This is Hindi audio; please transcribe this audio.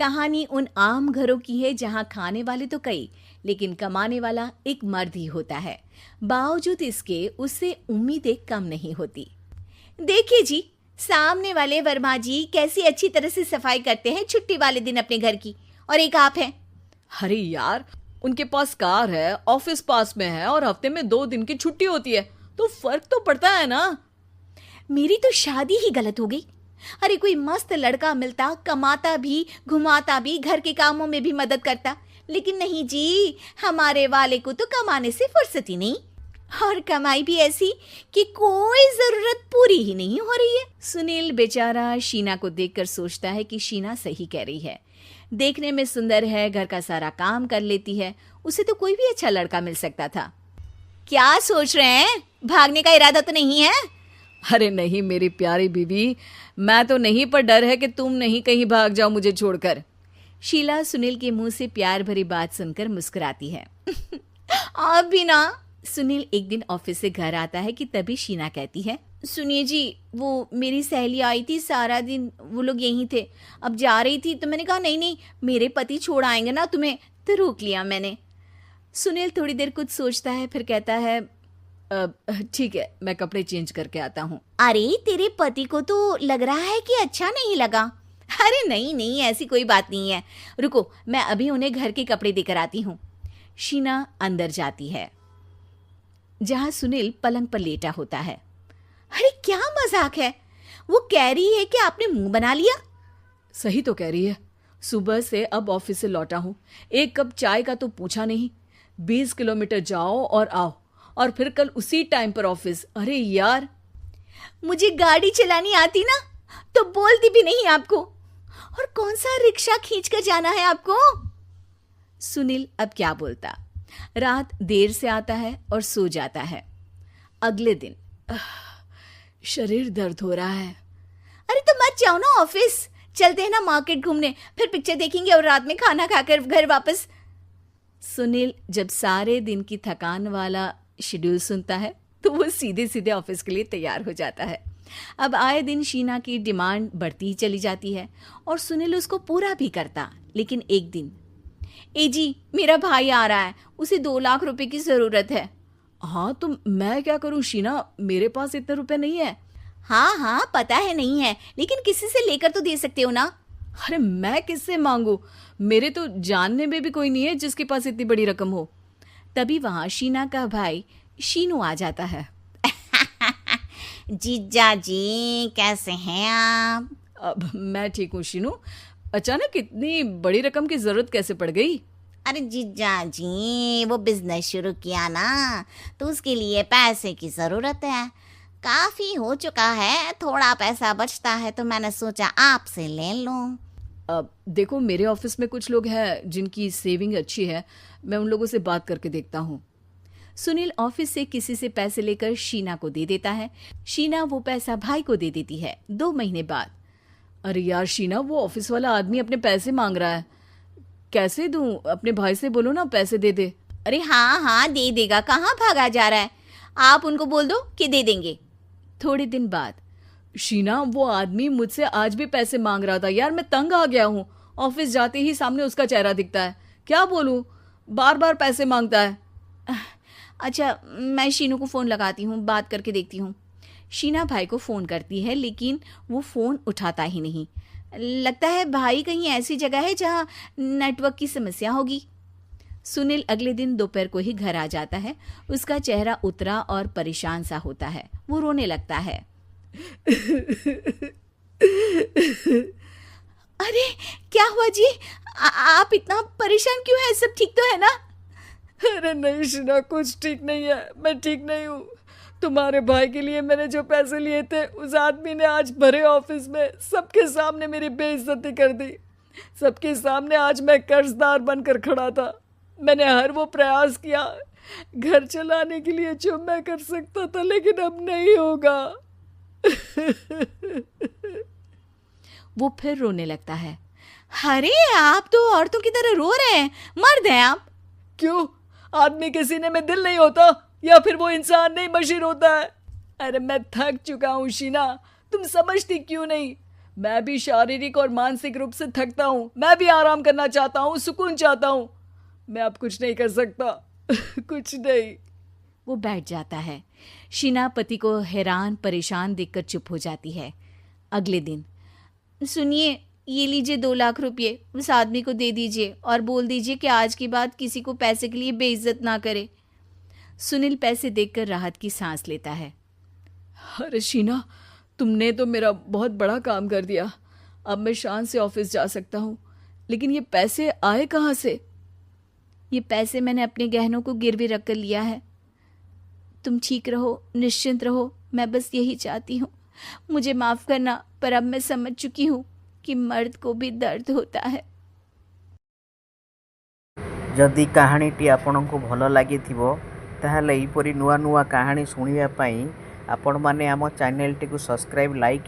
कहानी उन आम घरों की है जहां खाने वाले तो कई, लेकिन कमाने वाला एक मर्द ही होता है। बावजूद इसके उससे उम्मीदें कम नहीं होती। देखिए जी, सामने वाले वर्मा जी कैसी अच्छी तरह से सफाई करते हैं छुट्टी वाले दिन अपने घर की, और एक आप हैं। अरे यार, उनके पास कार है, ऑफिस पास में है और हफ्ते में 2 दिन की छुट्टी होती है, तो फर्क तो पड़ता है ना। मेरी तो शादी ही गलत हो गई। अरे कोई मस्त लड़का मिलता, कमाता भी, घुमाता भी, घर के कामों में भी मदद करता, लेकिन नहीं जी, हमारे वाले को तो कमाने से फुर्सत ही नहीं, और कमाई भी ऐसी कि कोई जरूरत पूरी ही नहीं हो रही है। सुनील बेचारा शीना को देखकर सोचता है कि शीना सही कह रही है। देखने में सुंदर है, घर का सारा काम कर लेती है, उसे तो कोई भी अच्छा लड़का मिल सकता था। क्या सोच रहे हैं? भागने का इरादा तो नहीं है? अरे नहीं मेरी प्यारी बीवी, मैं तो नहीं, पर डर है कि तुम नहीं कहीं भाग जाओ मुझे छोड़कर। शीला सुनील के मुंह से प्यार भरी बात सुनकर मुस्कुराती है। आप भी ना। सुनील एक दिन ऑफिस से घर आता है कि तभी शीना कहती है, सुनिए जी, वो मेरी सहेली आई थी, सारा दिन वो लोग यहीं थे, अब जा रही थी तो मैंने कहा नहीं नहीं, मेरे पति छोड़ आएंगे ना तुम्हें, तो रोक लिया मैंने। सुनील थोड़ी देर कुछ सोचता है, फिर कहता है, ठीक है, मैं कपड़े चेंज करके आता हूँ। अरे तेरे पति को तो लग रहा है कि अच्छा नहीं लगा। अरे नहीं नहीं, ऐसी कोई बात नहीं है, रुको मैं अभी उन्हें घर के कपड़े देकर आती हूँ। शीना अंदर जाती है जहां सुनील पलंग पर लेटा होता है। अरे क्या मजाक है, वो कह रही है कि आपने मुंह बना लिया। सही तो कह रही है, सुबह से अब ऑफिस से लौटा हूँ, एक कप चाय का तो पूछा नहीं, 20 किलोमीटर जाओ और आओ, और फिर कल उसी टाइम पर ऑफिस। अरे यार, मुझे गाड़ी चलानी आती ना तो बोलती भी नहीं आपको, और कौन सा रिक्शा खींच कर जाना है आपको। सुनील अब क्या बोलता। रात देर से आता है और सो जाता है। अगले दिन शरीर दर्द हो रहा है। अरे तो मत जाओ ना ऑफिस, चलते हैं ना मार्केट घूमने, फिर पिक्चर देखेंगे और रात में खाना खाकर घर वापस। सुनील जब सारे दिन की थकान वाला शेड्यूल सुनता है तो वो सीधे सीधे ऑफिस के लिए तैयार हो जाता है। अब आए दिन शीना की डिमांड बढ़ती ही चली जाती है और सुनील उसको पूरा भी करता। लेकिन एक दिन, ए जी मेरा भाई आ रहा है, उसे 2 लाख रुपए की जरूरत है। हाँ तो मैं क्या करूँ शीना, मेरे पास इतने रुपए नहीं है। हाँ हाँ पता है नहीं है, लेकिन किसी से लेकर तो दे सकते हो ना। अरे मैं किससे मांगू, मेरे तो जानने में भी कोई नहीं है जिसके पास इतनी बड़ी रकम हो। तभी वहां शीना का भाई शीनू आ जाता है। जीजा जी कैसे हैं आप? अब मैं ठीक हूँ शीनू, अचानक इतनी बड़ी रकम की जरूरत कैसे पड़ गई? अरे जीजा जी, वो बिजनेस शुरू किया ना, तो उसके लिए पैसे की ज़रूरत है। काफ़ी हो चुका है, थोड़ा पैसा बचता है तो मैंने सोचा आपसे ले लूं। अब देखो, मेरे ऑफिस में कुछ लोग हैं जिनकी सेविंग अच्छी है, मैं उन लोगों से बात करके देखता हूँ। सुनील ऑफिस से किसी से पैसे लेकर शीना को दे देता है। शीना वो पैसा भाई को दे देती है 2 महीने बाद। अरे यार शीना, वो ऑफिस वाला आदमी अपने पैसे मांग रहा है, कैसे दूं? अपने भाई से बोलो ना पैसे दे दे। अरे हाँ हाँ दे देगा, कहाँ भागा जा रहा है, आप उनको बोल दो कि दे देंगे। थोड़े दिन बाद, शीना वो आदमी मुझसे आज भी पैसे मांग रहा था यार, मैं तंग आ गया हूँ, ऑफिस जाते ही सामने उसका चेहरा दिखता है, क्या बोलूँ, बार बार पैसे मांगता है। अच्छा मैं शीनू को फ़ोन लगाती हूँ, बात करके देखती हूँ। शीना भाई को फ़ोन करती है लेकिन वो फ़ोन उठाता ही नहीं। लगता है भाई कहीं ऐसी जगह है जहाँ नेटवर्क की समस्या होगी। सुनील अगले दिन दोपहर को ही घर आ जाता है। उसका चेहरा उतरा और परेशान सा होता है। वो रोने लगता है। अरे क्या हुआ जी, आप इतना परेशान क्यों हैं? सब ठीक तो है ना? अरे नहीं शीना, कुछ ठीक नहीं है, मैं ठीक नहीं हूँ। तुम्हारे भाई के लिए मैंने जो पैसे लिए थे, उस आदमी ने आज भरे ऑफिस में सबके सामने मेरी बेइज्जती कर दी। सबके सामने आज मैं कर्जदार बनकर खड़ा था। मैंने हर वो प्रयास किया घर चलाने के लिए जो मैं कर सकता था, लेकिन अब नहीं होगा। वो फिर रोने लगता है। अरे आप तो औरतों की तरह रो रहे हैं, मर्द हैं आप। क्यों, आदमी के सीने में दिल नहीं होता, या फिर वो इंसान नहीं, मशीन होता है? अरे मैं थक चुका हूँ शीना, तुम समझती क्यों नहीं? मैं भी शारीरिक और मानसिक रूप से थकता हूँ, मैं भी आराम करना चाहता हूँ, सुकून चाहता हूँ। मैं अब कुछ नहीं कर सकता। कुछ नहीं। वो बैठ जाता है। शीना पति को हैरान परेशान देखकर चुप हो जाती है। अगले दिन, सुनिए, ये लीजिए 2 लाख रुपये, उस आदमी को दे दीजिए और बोल दीजिए कि आज के बाद किसी को पैसे के लिए बेइज्जत ना करे। सुनील पैसे देखकर राहत की सांस लेता है। अरे शीना, तुमने तो मेरा बहुत बड़ा काम कर दिया। अब मैं शान से ऑफिस जा सकता हूँ। लेकिन ये पैसे आए कहाँ से? ये पैसे मैंने अपने गहनों को गिरवी रख कर लिया है। तुम ठीक रहो, निश्चिंत रहो, मैं बस यही चाहती हूँ। मुझे माफ़ करना, पर अब मैं समझ चुकी हूँ कि मर्द को भी दर्द होता है। जदि कहानीटी आपंक भल लगी ताहले एहिपरि नुआ नुआ कहानी शुणिबा पई आपण माने आम चैनल टी सब्सक्राइब लाइक